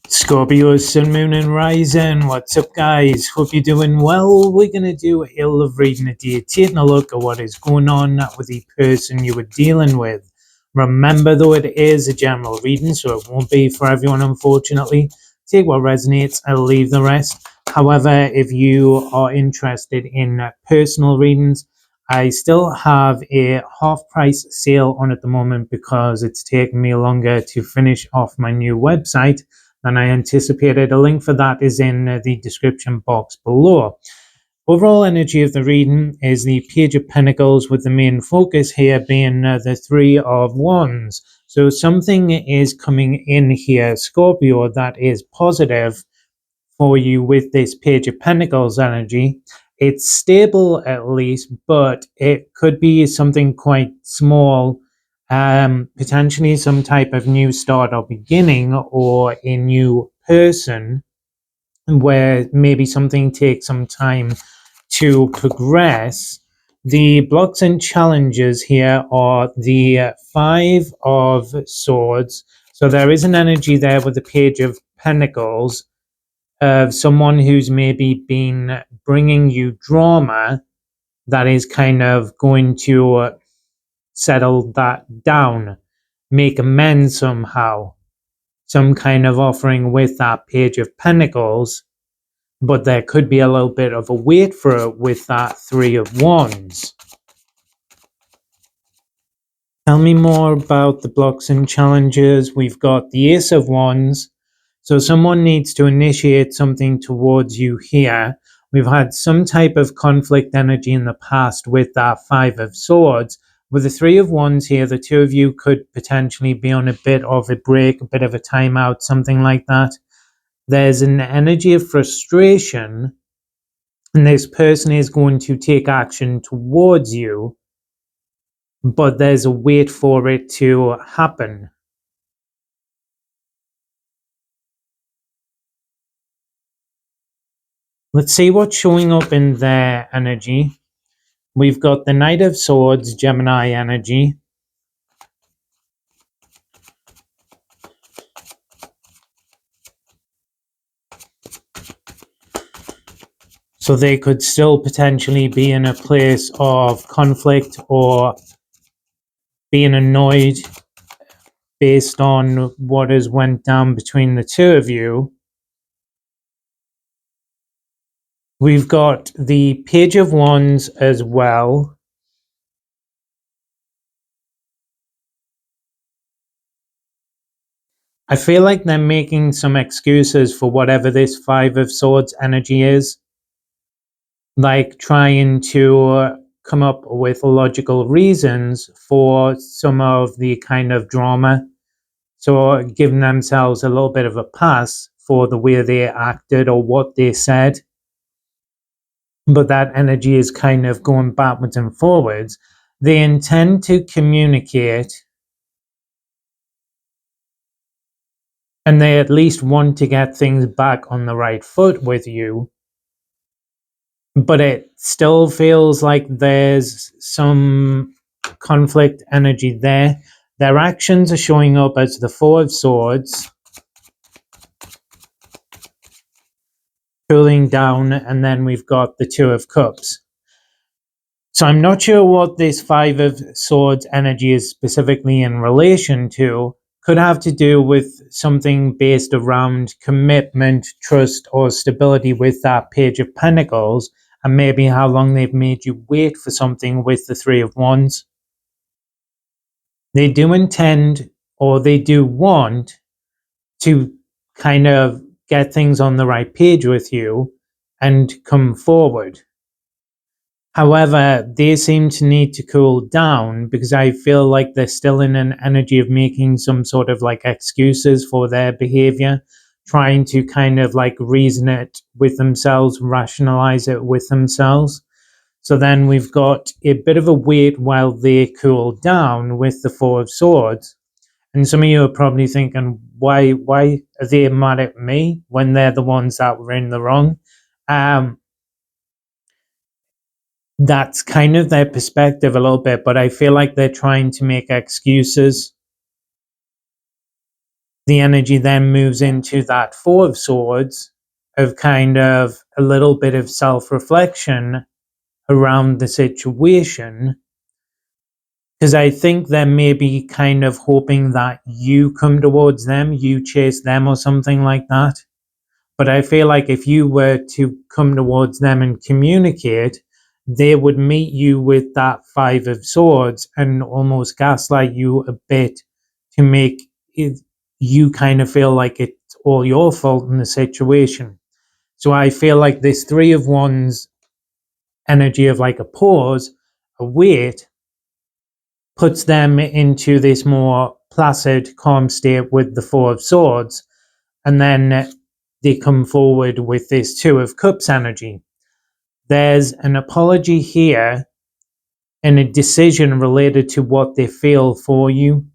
Scorpio, Sun, Moon, and Rising. What's up, guys? Hope you're doing well. We're going to do a love reading today, taking a look at what is going on with the person you were dealing with. Remember, though, it is a general reading, so it won't be for everyone, unfortunately. Take what resonates and leave the rest. However, if you are interested in personal readings, I still have a half-price sale on at the moment because it's taken me longer to finish off my new website than I anticipated. A link for that is in the description box below. Overall energy of the reading is the Page of Pentacles, with the main focus here being the Three of Wands. So something is coming in here, Scorpio, that is positive for you with this Page of Pentacles energy. It's stable at least, but it could be something quite small, potentially some type of new start or beginning, or a new person where maybe something takes some time to progress. The blocks and challenges here are the Five of Swords. So there is an energy there with the Page of Pentacles of someone who's maybe been bringing you drama that is kind of going to settle that down, make amends somehow, some kind of offering with that Page of Pentacles, but there could be a little bit of a wait for it with that Three of Wands. Tell me more about the blocks and challenges. We've got the Ace of Wands. So someone needs to initiate something towards you here. We've had some type of conflict energy in the past with that Five of Swords. With the Three of Wands here, the two of you could potentially be on a bit of a break, a bit of a timeout, something like that. There's an energy of frustration, and this person is going to take action towards you, but there's a wait for it to happen. Let's see what's showing up in their energy. We've got the Knight of Swords, Gemini energy. So they could still potentially be in a place of conflict or being annoyed based on what has went down between the two of you. We've got the Page of Wands as well. I feel like they're making some excuses for whatever this Five of Swords energy is. Like trying to come up with logical reasons for some of the kind of drama. So giving themselves a little bit of a pass for the way they acted or what they said. But that energy is kind of going backwards and forwards. They intend to communicate, and they at least want to get things back on the right foot with you. But it still feels like there's some conflict energy there. Their actions are showing up as the Four of Swords, cooling down, and then we've got the Two of Cups. So I'm not sure what this Five of Swords energy is specifically in relation to. Could have to do with something based around commitment, trust, or stability with that Page of Pentacles, and maybe how long they've made you wait for something with the Three of Wands. They do intend, or they do want, to kind of get things on the right page with you and come forward. However, they seem to need to cool down because I feel like they're still in an energy of making some sort of like excuses for their behavior, trying to kind of like reason it with themselves, rationalize it with themselves. So then we've got a bit of a wait while they cool down with the Four of Swords. And some of you are probably thinking, why are they mad at me when they're the ones that were in the wrong? That's kind of their perspective a little bit, but I feel like they're trying to make excuses. the energy then moves into that Four of Swords of kind of a little bit of self-reflection around the situation, because I think they're maybe kind of hoping that you come towards them, you chase them or something like that. But I feel like if you were to come towards them and communicate, they would meet you with that Five of Swords and almost gaslight you a bit to make it, you kind of feel like it's all your fault in the situation. So I feel like this Three of Wands energy of like a pause, a wait, puts them into this more placid, calm state with the Four of Swords. And then they come forward with this Two of Cups energy. There's an apology here and a decision related to what they feel for you.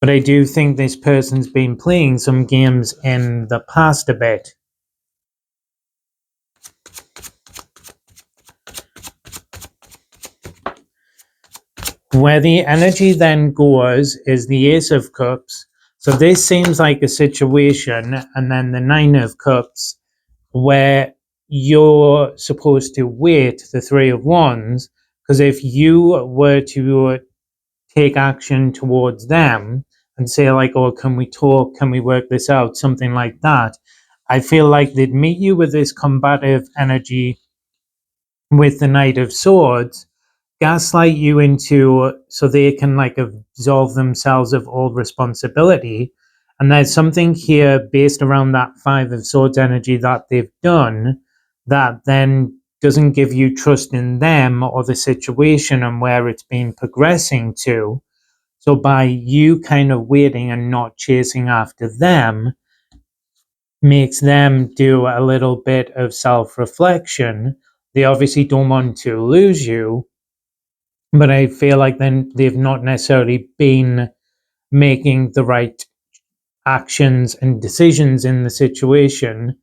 But I do think this person's been playing some games in the past a bit. Where the energy then goes is the Ace of Cups. So this seems like a situation, and then the Nine of Cups, where you're supposed to wait the Three of Wands, because if you were to take action towards them and say like, oh, can we talk, can we work this out, something like that, I feel like they'd meet you with this combative energy with the Knight of Swords, gaslight you into so they can like absolve themselves of all responsibility. And there's something here based around that Five of Swords energy that they've done that then doesn't give you trust in them or the situation and where it's been progressing to. So by you kind of waiting and not chasing after them makes them do a little bit of self-reflection. They obviously don't want to lose you, but I feel like then they've not necessarily been making the right actions and decisions in the situation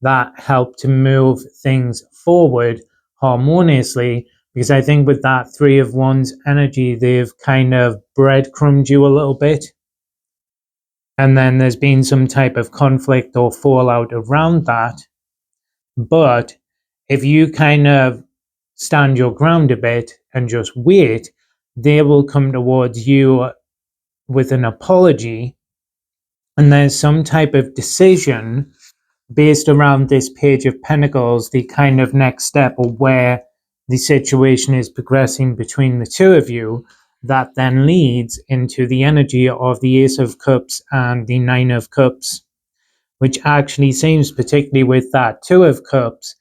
that help to move things forward harmoniously. Because I think with that Three of Wands energy, they've kind of breadcrumbed you a little bit. And then there's been some type of conflict or fallout around that. But if you kind of stand your ground a bit and just wait, they will come towards you with an apology, and there's some type of decision based around this Page of Pentacles, the kind of next step or where the situation is progressing between the two of you, that then leads into the energy of the Ace of Cups and the Nine of Cups, which actually seems, particularly with that Two of Cups,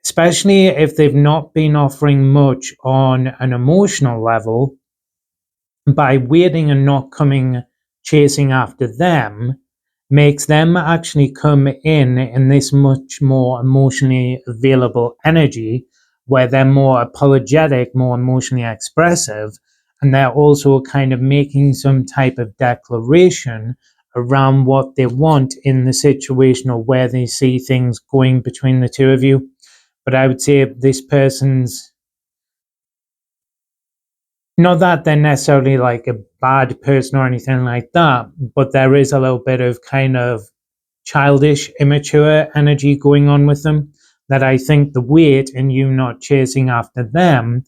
especially if they've not been offering much on an emotional level, by waiting and not coming chasing after them, makes them actually come in this much more emotionally available energy where they're more apologetic, more emotionally expressive, and they're also kind of making some type of declaration around what they want in the situation or where they see things going between the two of you. But I would say this person's not that they're necessarily like a bad person or anything like that, but there is a little bit of kind of childish, immature energy going on with them that I think the wait and you not chasing after them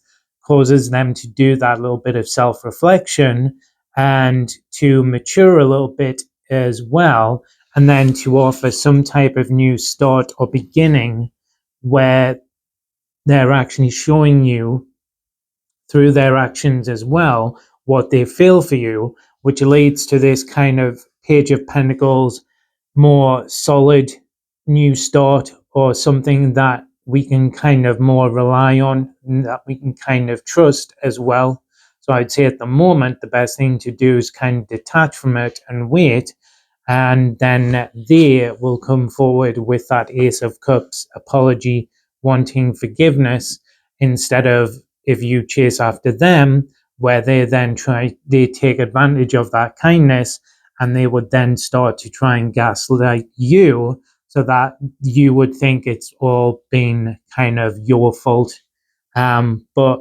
causes them to do that little bit of self-reflection and to mature a little bit as well, and then to offer some type of new start or beginning where they're actually showing you through their actions as well what they feel for you, which leads to this kind of Page of Pentacles, more solid new start or something that we can kind of more rely on, that we can kind of trust as well. So I'd say at the moment, the best thing to do is kind of detach from it and wait. And then they will come forward with that Ace of Cups apology, wanting forgiveness, instead of if you chase after them, where they take advantage of that kindness and they would then start to try and gaslight you so that you would think it's all been kind of your fault. But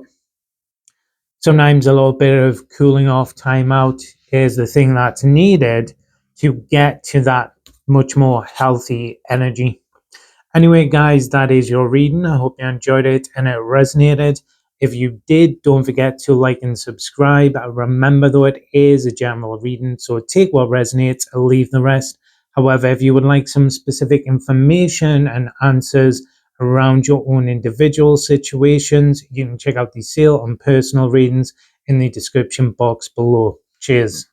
sometimes a little bit of cooling off time out is the thing that's needed to get to that much more healthy energy. Anyway, guys, that is your reading. I hope you enjoyed it and it resonated. If you did, don't forget to like and subscribe. Remember, though, it is a general reading, so take what resonates and leave the rest. However, if you would like some specific information and answers around your own individual situations, you can check out the sale on personal readings in the description box below. Cheers.